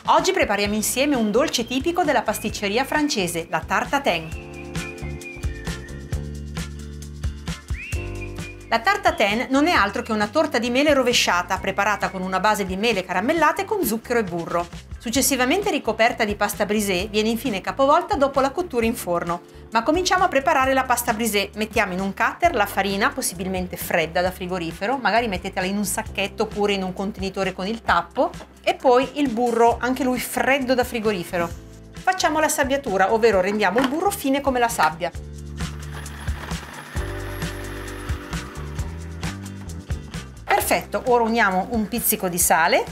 Oggi prepariamo insieme un dolce tipico della pasticceria francese, la tarte tatin. La tarte tatin non è altro che una torta di mele rovesciata preparata con una base di mele caramellate con zucchero e burro. Successivamente ricoperta di pasta brisée, viene infine capovolta dopo la cottura in forno. Ma cominciamo a preparare la pasta brisée. Mettiamo in un cutter la farina, possibilmente fredda da frigorifero, magari mettetela in un sacchetto oppure in un contenitore con il tappo, e poi il burro, anche lui freddo da frigorifero. Facciamo la sabbiatura, ovvero rendiamo il burro fine come la sabbia. Perfetto, ora uniamo un pizzico di sale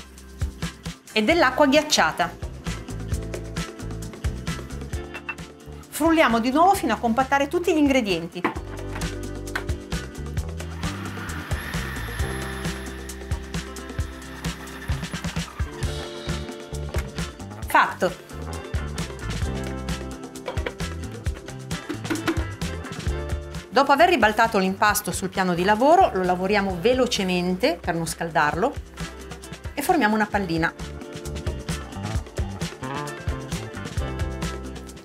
e dell'acqua ghiacciata. Frulliamo di nuovo fino a compattare tutti gli ingredienti. Fatto! Dopo aver ribaltato l'impasto sul piano di lavoro, lo lavoriamo velocemente per non scaldarlo e formiamo una pallina.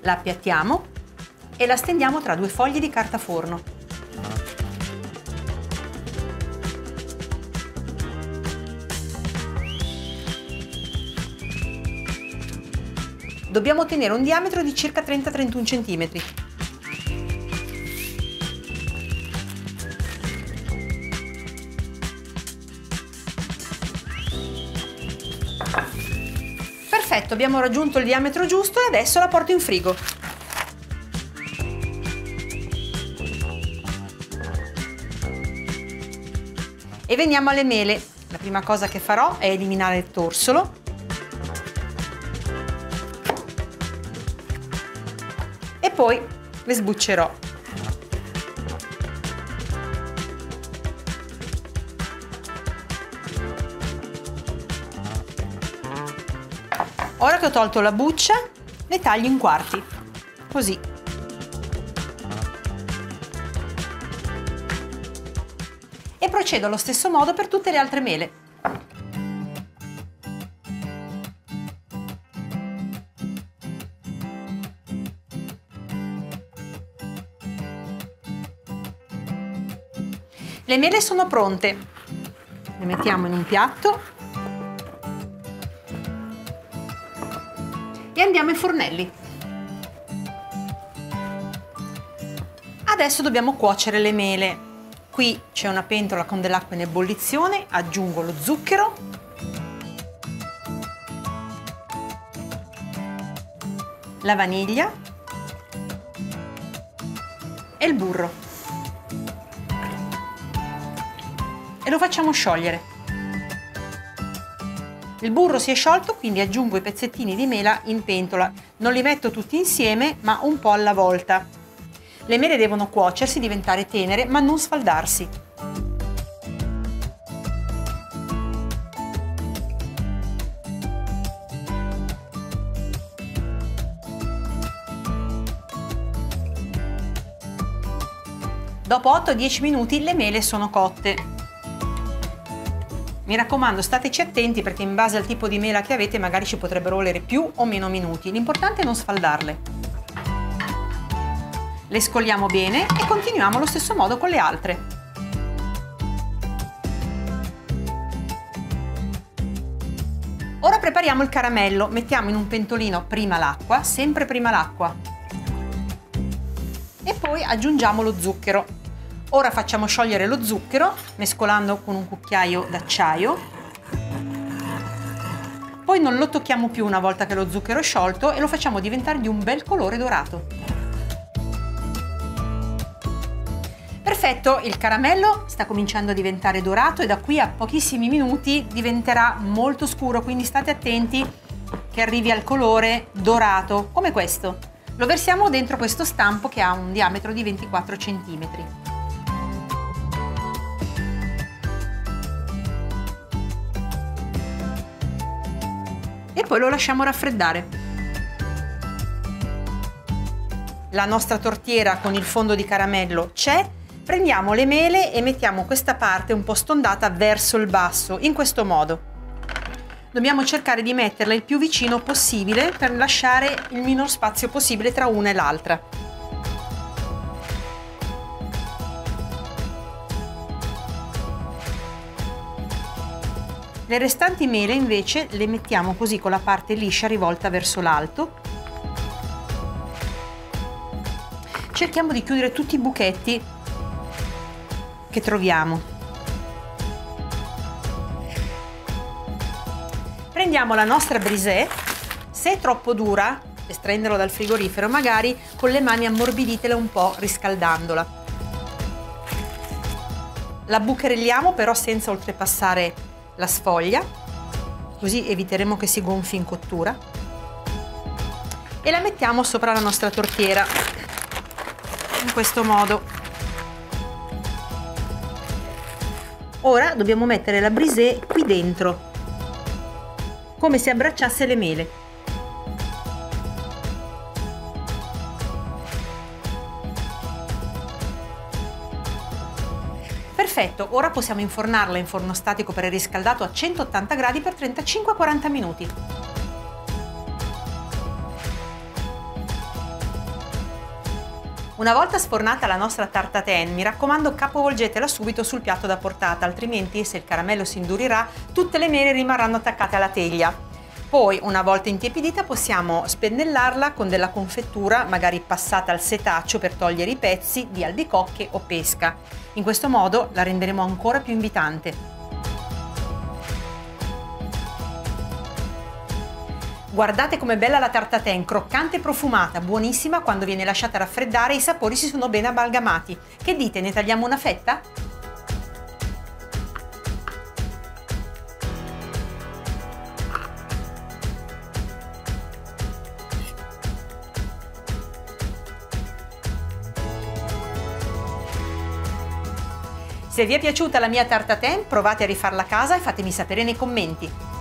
La appiattiamo e la stendiamo tra due fogli di carta forno. Dobbiamo ottenere un diametro di circa 30-31 cm. Perfetto, abbiamo raggiunto il diametro giusto e adesso la porto in frigo. E veniamo alle mele. La prima cosa che farò è eliminare il torsolo. E poi le sbuccerò. Ora che ho tolto la buccia, le taglio in quarti, così. E procedo allo stesso modo per tutte le altre mele. Le mele sono pronte. Le mettiamo in un piatto. E andiamo ai fornelli. Adesso dobbiamo cuocere le mele. Qui c'è una pentola con dell'acqua in ebollizione, aggiungo lo zucchero, la vaniglia e il burro e lo facciamo sciogliere. Il burro si è sciolto, quindi aggiungo i pezzettini di mela in pentola. Non li metto tutti insieme, ma un po' alla volta. Le mele devono cuocersi, diventare tenere, ma non sfaldarsi. Dopo 8-10 minuti le mele sono cotte. Mi raccomando, stateci attenti perché in base al tipo di mela che avete magari ci potrebbero volere più o meno minuti. L'importante è non sfaldarle. Le scoliamo bene e continuiamo allo stesso modo con le altre. Ora prepariamo il caramello. Mettiamo in un pentolino prima l'acqua, sempre prima l'acqua. E poi aggiungiamo lo zucchero. Ora facciamo sciogliere lo zucchero mescolando con un cucchiaio d'acciaio. Poi non lo tocchiamo più una volta che lo zucchero è sciolto e lo facciamo diventare di un bel colore dorato. Perfetto, il caramello sta cominciando a diventare dorato e da qui a pochissimi minuti diventerà molto scuro, quindi state attenti che arrivi al colore dorato come questo. Lo versiamo dentro questo stampo che ha un diametro di 24 cm. E poi lo lasciamo raffreddare. La nostra tortiera con il fondo di caramello c'è. Prendiamo le mele e mettiamo questa parte un po' stondata verso il basso, in questo modo. dobbiamo cercare di metterla il più vicino possibile per lasciare il minor spazio possibile tra una e l'altra. Le restanti mele invece le mettiamo così con la parte liscia rivolta verso l'alto. Cerchiamo di chiudere tutti i buchetti che troviamo. Prendiamo la nostra brisée, se è troppo dura, estraenderlo dal frigorifero, magari con le mani ammorbiditela un po' riscaldandola. La bucherelliamo però senza oltrepassare la sfoglia, così eviteremo che si gonfi in cottura, e la mettiamo sopra la nostra tortiera in questo modo. Ora dobbiamo mettere la brisée qui dentro, come se abbracciasse le mele. Perfetto, ora possiamo infornarla in forno statico preriscaldato a 180 gradi per 35-40 minuti. Una volta sfornata la nostra tarte tatin, mi raccomando capovolgetela subito sul piatto da portata, altrimenti se il caramello si indurirà tutte le mele rimarranno attaccate alla teglia. Poi, una volta intiepidita, possiamo spennellarla con della confettura, magari passata al setaccio per togliere i pezzi di albicocche o pesca. In questo modo la renderemo ancora più invitante. Guardate com'è bella la tarte tatin, croccante e profumata, buonissima quando viene lasciata raffreddare e i sapori si sono ben amalgamati. Che dite, ne tagliamo una fetta? Se vi è piaciuta la mia tarte tatin, provate a rifarla a casa e fatemi sapere nei commenti.